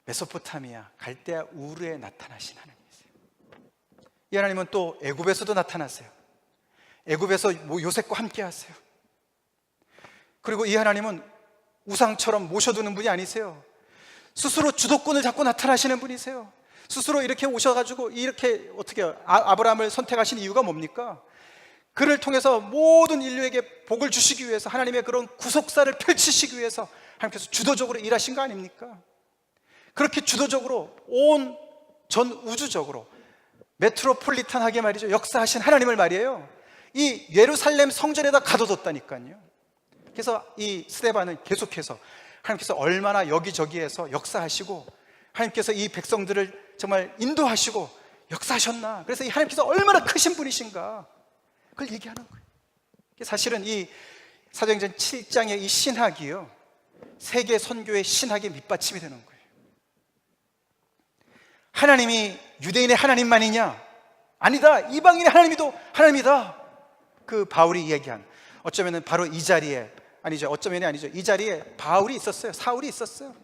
메소포타미아, 갈대아 우르에 나타나신 하나님이세요. 이 하나님은 또 애굽에서도 나타나세요. 애굽에서 요셉과 함께 하세요. 그리고 이 하나님은 우상처럼 모셔두는 분이 아니세요. 스스로 주도권을 잡고 나타나시는 분이세요. 스스로 이렇게 오셔가지고 이렇게 어떻게 아브라함을 선택하신 이유가 뭡니까? 그를 통해서 모든 인류에게 복을 주시기 위해서, 하나님의 그런 구속사를 펼치시기 위해서 하나님께서 주도적으로 일하신 거 아닙니까? 그렇게 주도적으로 온 전 우주적으로 메트로폴리탄하게 말이죠, 역사하신 하나님을 말이에요, 이 예루살렘 성전에다 가둬뒀다니까요. 그래서 이 스데반은 계속해서 하나님께서 얼마나 여기저기에서 역사하시고 하나님께서 이 백성들을 정말 인도하시고 역사하셨나, 그래서 이 하나님께서 얼마나 크신 분이신가, 그걸 얘기하는 거예요. 사실은 이 사도행전 7장의 이 신학이요, 세계 선교의 신학의 밑받침이 되는 거예요. 하나님이 유대인의 하나님만이냐? 아니다. 이방인의 하나님도 하나님이다. 그 바울이 얘기한, 어쩌면 바로 이 자리에, 아니죠, 어쩌면이 아니죠, 이 자리에 바울이 있었어요. 사울이 있었어요.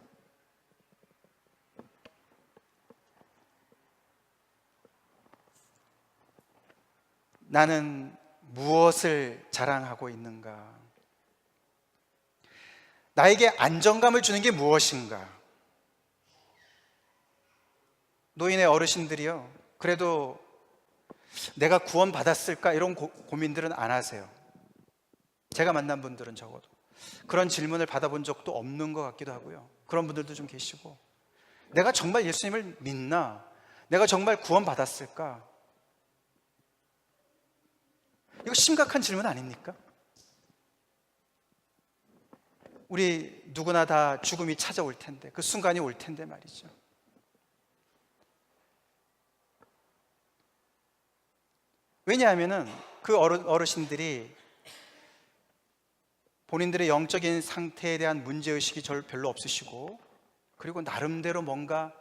나는 무엇을 자랑하고 있는가? 나에게 안정감을 주는 게 무엇인가? 노인의 어르신들이요, 그래도 내가 구원받았을까 이런 고민들은 안 하세요. 제가 만난 분들은 적어도 그런 질문을 받아본 적도 없는 것 같기도 하고요. 그런 분들도 좀 계시고, 내가 정말 예수님을 믿나? 내가 정말 구원받았을까? 이거 심각한 질문 아닙니까? 우리 누구나 다 죽음이 찾아올 텐데, 그 순간이 올 텐데 말이죠. 왜냐하면은 그 어르신들이 본인들의 영적인 상태에 대한 문제의식이 별로 없으시고, 그리고 나름대로 뭔가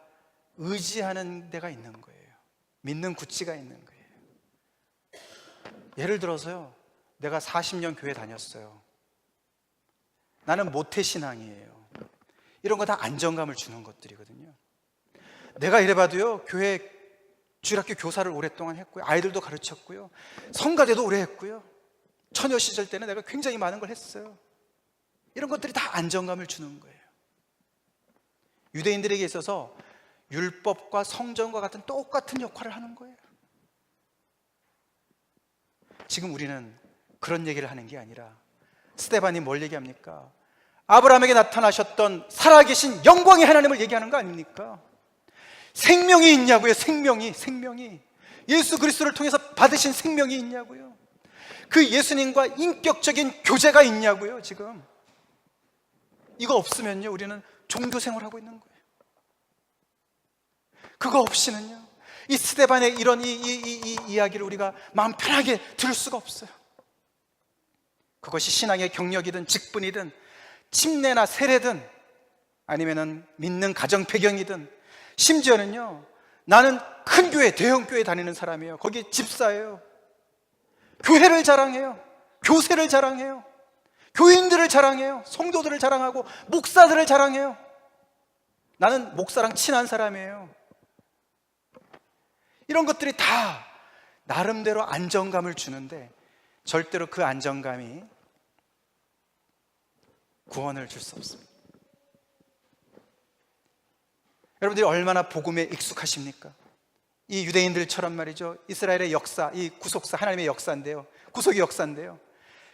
의지하는 데가 있는 거예요. 믿는 구찌가 있는 거예요. 예를 들어서요, 내가 40년 교회 다녔어요. 나는 모태신앙이에요. 이런 거 다 안정감을 주는 것들이거든요. 내가 이래봐도요, 교회 주일학교 교사를 오랫동안 했고요, 아이들도 가르쳤고요, 성가대도 오래 했고요, 처녀 시절 때는 내가 굉장히 많은 걸 했어요. 이런 것들이 다 안정감을 주는 거예요. 유대인들에게 있어서 율법과 성전과 같은 똑같은 역할을 하는 거예요. 지금 우리는 그런 얘기를 하는 게 아니라 스데반이 뭘 얘기합니까? 아브라함에게 나타나셨던 살아계신 영광의 하나님을 얘기하는 거 아닙니까? 생명이 있냐고요. 생명이 예수 그리스도를 통해서 받으신 생명이 있냐고요. 그 예수님과 인격적인 교제가 있냐고요. 지금 이거 없으면요, 우리는 종교 생활하고 있는 거예요. 그거 없이는요, 이 스데반의 이런 이 이야기를 우리가 마음 편하게 들을 수가 없어요. 그것이 신앙의 경력이든 직분이든 침례나 세례든 아니면은 믿는 가정 배경이든, 심지어는요, 나는 큰 교회, 대형 교회 다니는 사람이에요. 거기 집사예요. 교회를 자랑해요. 교세를 자랑해요. 교인들을 자랑해요. 성도들을 자랑하고 목사들을 자랑해요. 나는 목사랑 친한 사람이에요. 이런 것들이 다 나름대로 안정감을 주는데 절대로 그 안정감이 구원을 줄 수 없습니다. 여러분들이 얼마나 복음에 익숙하십니까? 이 유대인들처럼 말이죠, 이스라엘의 역사, 이 구속사, 하나님의 역사인데요, 구속의 역사인데요,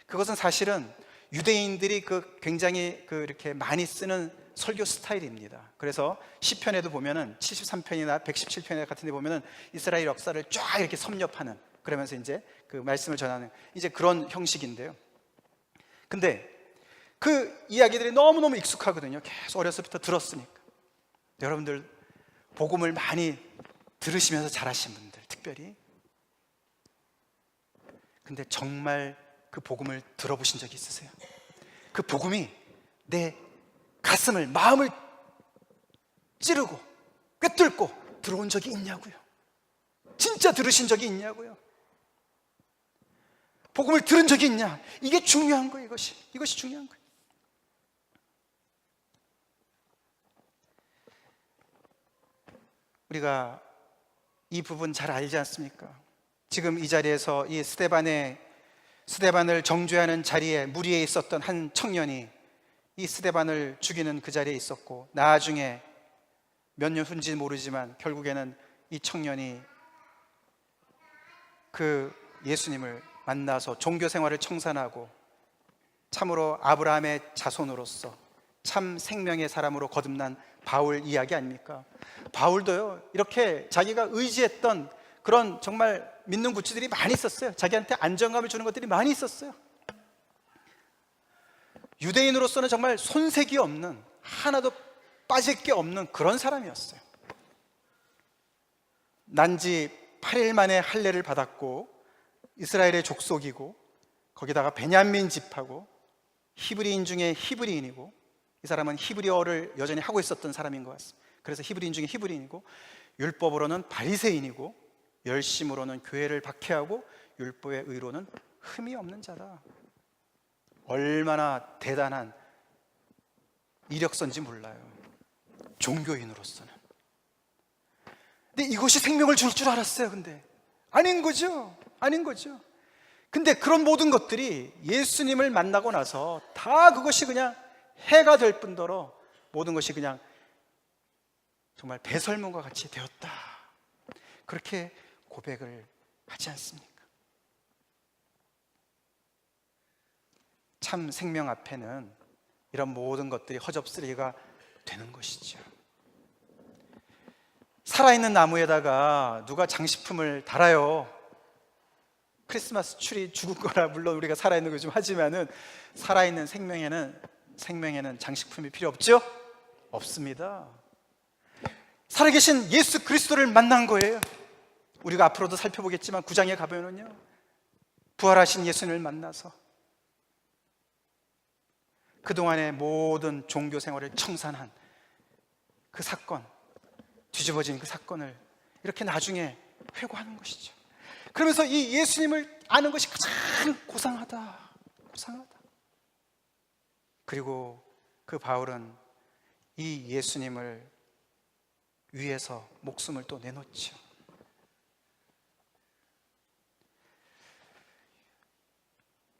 그것은 사실은 유대인들이 굉장히 이렇게 많이 쓰는 설교 스타일입니다. 그래서 시편에도 보면은 73편이나 117편 같은 데 보면은 이스라엘 역사를 쫙 이렇게 섭렵하는, 그러면서 이제 그 말씀을 전하는 이제 그런 형식인데요. 근데 그 이야기들이 너무너무 익숙하거든요. 계속 어렸을 때부터 들었으니까. 여러분들 복음을 많이 들으시면서 자라신 분들 특별히, 근데 정말 그 복음을 들어보신 적이 있으세요? 그 복음이 내 가슴을, 마음을 찌르고 꿰뚫고 들어온 적이 있냐고요. 진짜 들으신 적이 있냐고요. 복음을 들은 적이 있냐, 이게 중요한 거예요. 이것이 중요한 거예요. 우리가 이 부분 잘 알지 않습니까? 지금 이 자리에서 이 스데반을 정죄하는 자리에 무리에 있었던 한 청년이 이 스데반을 죽이는 그 자리에 있었고, 나중에 몇 년 후인지 모르지만 결국에는 이 청년이 그 예수님을 만나서 종교 생활을 청산하고 참으로 아브라함의 자손으로서 참 생명의 사람으로 거듭난 바울 이야기 아닙니까? 바울도요, 이렇게 자기가 의지했던 그런 정말 믿는 구치들이 많이 있었어요. 자기한테 안정감을 주는 것들이 많이 있었어요. 유대인으로서는 정말 손색이 없는, 하나도 빠질 게 없는 그런 사람이었어요. 난지 8일 만에 할례를 받았고, 이스라엘의 족속이고, 거기다가 베냐민 집하고 히브리인 중에 히브리인이고, 이 사람은 히브리어를 여전히 하고 있었던 사람인 것 같습니다. 그래서 히브리인 중에 히브리인이고, 율법으로는 바리새인이고, 열심으로는 교회를 박해하고, 율법의 의로는 흠이 없는 자다. 얼마나 대단한 이력서인지 몰라요, 종교인으로서는. 근데 이것이 생명을 줄 줄 알았어요. 근데 아닌 거죠. 근데 그런 모든 것들이 예수님을 만나고 나서 다 그것이 그냥 해가 될 뿐더러 모든 것이 그냥 정말 배설물과 같이 되었다, 그렇게 고백을 하지 않습니까? 참 생명 앞에는 이런 모든 것들이 허접쓰레기가 되는 것이죠. 살아있는 나무에다가 누가 장식품을 달아요? 크리스마스 트리 죽은 거라 물론 우리가 살아있는 거 좀 하지만은 살아있는 생명에는 장식품이 필요 없죠? 없습니다. 살아계신 예수 그리스도를 만난 거예요. 우리가 앞으로도 살펴보겠지만 9장에 가보면요, 부활하신 예수님을 만나서 그동안의 모든 종교 생활을 청산한 그 사건, 뒤집어진 그 사건을 이렇게 나중에 회고하는 것이죠. 그러면서 이 예수님을 아는 것이 가장 고상하다. 그리고 그 바울은 이 예수님을 위해서 목숨을 또 내놓죠.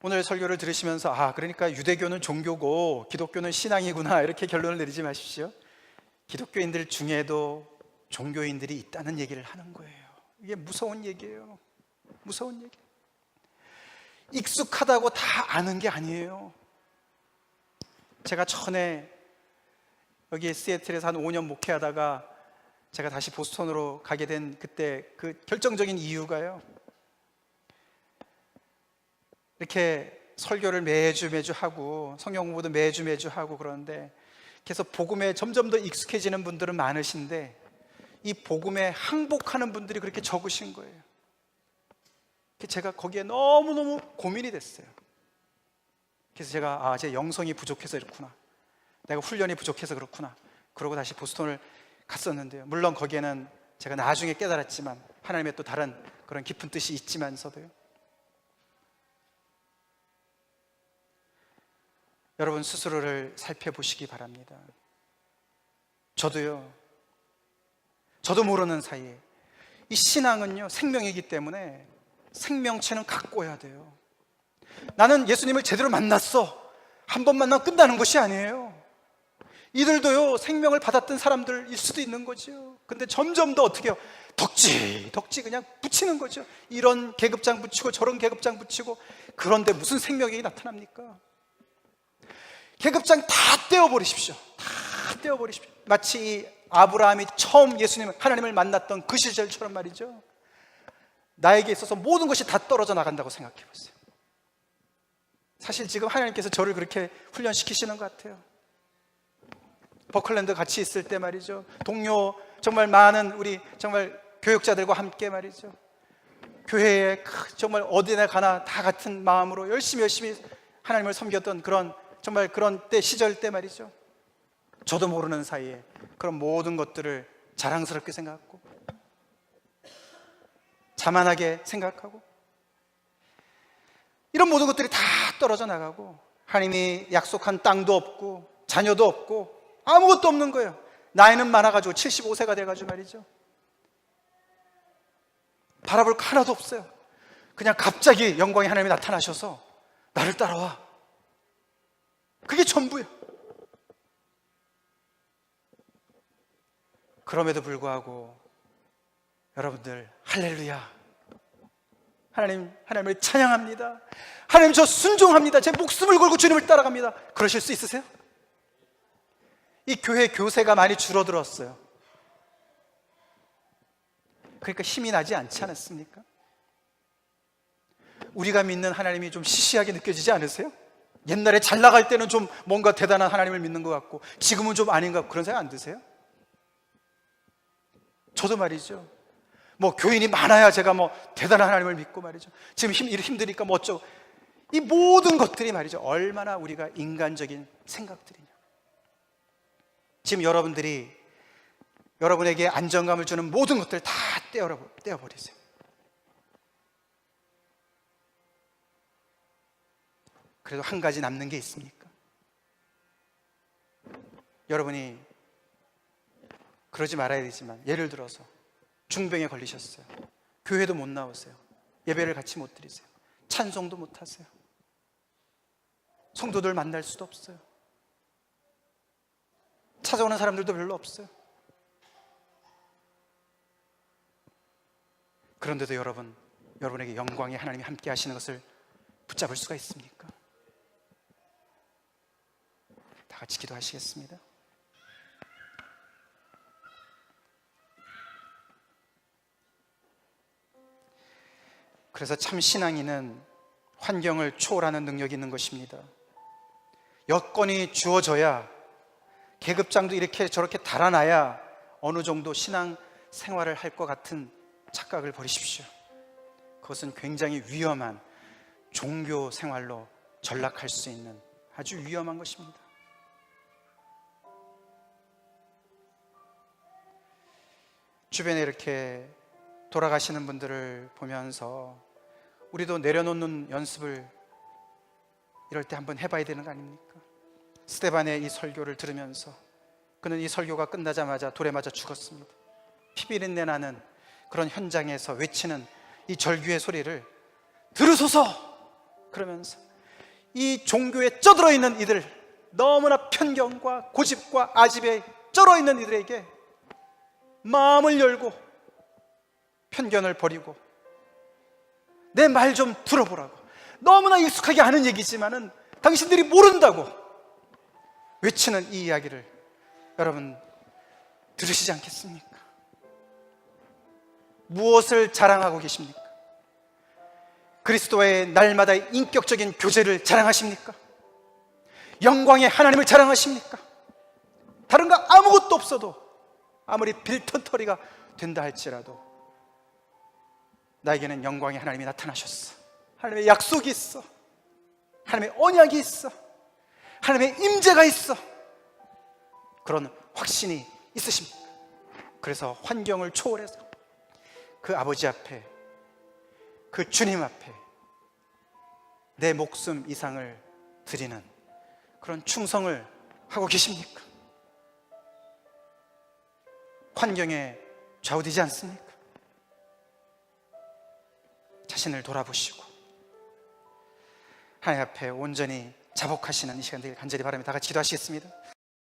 오늘 설교를 들으시면서 그러니까 유대교는 종교고 기독교는 신앙이구나 이렇게 결론을 내리지 마십시오. 기독교인들 중에도 종교인들이 있다는 얘기를 하는 거예요. 이게 무서운 얘기예요. 무서운 얘기. 익숙하다고 다 아는 게 아니에요. 제가 전에 여기 시애틀에서 한 5년 목회하다가 제가 다시 보스턴으로 가게 된 그때 그 결정적인 이유가요, 이렇게 설교를 매주 하고 성경 공부도 매주 하고 그러는데 그래서 복음에 점점 더 익숙해지는 분들은 많으신데 이 복음에 항복하는 분들이 그렇게 적으신 거예요. 제가 거기에 너무너무 고민이 됐어요. 그래서 제가 제 영성이 부족해서 이렇구나, 내가 훈련이 부족해서 그렇구나, 그러고 다시 보스턴을 갔었는데요, 물론 거기에는 제가 나중에 깨달았지만 하나님의 또 다른 그런 깊은 뜻이 있지만서도요, 여러분 스스로를 살펴보시기 바랍니다. 저도 모르는 사이에 이 신앙은요 생명이기 때문에 생명체는 갖고야 돼요. 나는 예수님을 제대로 만났어, 한 번 만나면 끝나는 것이 아니에요. 이들도요 생명을 받았던 사람들일 수도 있는 거죠. 근데 점점 더 어떻게 해요? 덕지 그냥 붙이는 거죠. 이런 계급장 붙이고 저런 계급장 붙이고. 그런데 무슨 생명이 나타납니까? 계급장 다 떼어버리십시오. 다 떼어버리십시오. 마치 이 아브라함이 처음 하나님을 만났던 그 시절처럼 말이죠. 나에게 있어서 모든 것이 다 떨어져 나간다고 생각해 보세요. 사실 지금 하나님께서 저를 그렇게 훈련시키시는 것 같아요. 버클랜드 같이 있을 때 말이죠, 동료 정말 많은 우리 정말 교육자들과 함께 말이죠, 교회에 정말 어디나 가나 다 같은 마음으로 열심히 하나님을 섬겼던 정말 그런 때 시절 때 말이죠, 저도 모르는 사이에 그런 모든 것들을 자랑스럽게 생각하고 자만하게 생각하고 이런 모든 것들이 다 떨어져 나가고 하나님이 약속한 땅도 없고 자녀도 없고 아무것도 없는 거예요. 나이는 많아가지고 75세가 돼가지고 말이죠, 바라볼 거 하나도 없어요. 그냥 갑자기 영광의 하나님이 나타나셔서 나를 따라와, 그게 전부예요. 그럼에도 불구하고 여러분들 할렐루야, 하나님을 찬양합니다, 하나님 저 순종합니다, 제 목숨을 걸고 주님을 따라갑니다, 그러실 수 있으세요? 이 교회 교세가 많이 줄어들었어요. 그러니까 힘이 나지 않지 않았습니까? 우리가 믿는 하나님이 좀 시시하게 느껴지지 않으세요? 옛날에 잘 나갈 때는 좀 뭔가 대단한 하나님을 믿는 것 같고 지금은 좀 아닌가 같고 그런 생각 안 드세요? 저도 말이죠, 교인이 많아야 제가 대단한 하나님을 믿고 말이죠, 지금 힘드니까 어쩌고, 이 모든 것들이 말이죠 얼마나 우리가 인간적인 생각들이냐. 지금 여러분에게 안정감을 주는 모든 것들을 다 떼어버리세요. 그래도 한 가지 남는 게 있습니까? 여러분이 그러지 말아야 되지만, 예를 들어서 중병에 걸리셨어요. 교회도 못 나오세요. 예배를 같이 못 드리세요. 찬송도 못 하세요. 성도들 만날 수도 없어요. 찾아오는 사람들도 별로 없어요. 그런데도 여러분에게 영광의 하나님이 함께 하시는 것을 붙잡을 수가 있습니까? 다 같이 기도하시겠습니다. 그래서 참 신앙인은 환경을 초월하는 능력이 있는 것입니다. 여건이 주어져야, 계급장도 이렇게 저렇게 달아나야 어느 정도 신앙 생활을 할 것 같은 착각을 버리십시오. 그것은 굉장히 위험한 종교 생활로 전락할 수 있는 아주 위험한 것입니다. 주변에 이렇게 돌아가시는 분들을 보면서 우리도 내려놓는 연습을 이럴 때 한번 해봐야 되는 거 아닙니까? 스데반의 이 설교를 들으면서 그는 이 설교가 끝나자마자 돌에 맞아 죽었습니다. 피비린내 나는 그런 현장에서 외치는 이 절규의 소리를 들으소서! 그러면서 이 종교에 쩌들어 있는 이들, 너무나 편견과 고집과 아집에 쩔어 있는 이들에게 마음을 열고 편견을 버리고 내 말 좀 들어보라고, 너무나 익숙하게 아는 얘기지만은 당신들이 모른다고 외치는 이 이야기를 여러분 들으시지 않겠습니까? 무엇을 자랑하고 계십니까? 그리스도의 날마다의 인격적인 교제를 자랑하십니까? 영광의 하나님을 자랑하십니까? 다른 거 아무것도 없어도, 아무리 빌턴터리가 된다 할지라도 나에게는 영광의 하나님이 나타나셨어, 하나님의 약속이 있어, 하나님의 언약이 있어, 하나님의 임재가 있어, 그런 확신이 있으십니까? 그래서 환경을 초월해서 그 아버지 앞에, 그 주님 앞에 내 목숨 이상을 드리는 그런 충성을 하고 계십니까? 환경에 좌우되지 않습니까? 자신을 돌아보시고 하나님 앞에 온전히 자복하시는 이 시간 되길 간절히 바랍니다. 다 같이 기도하시겠습니다.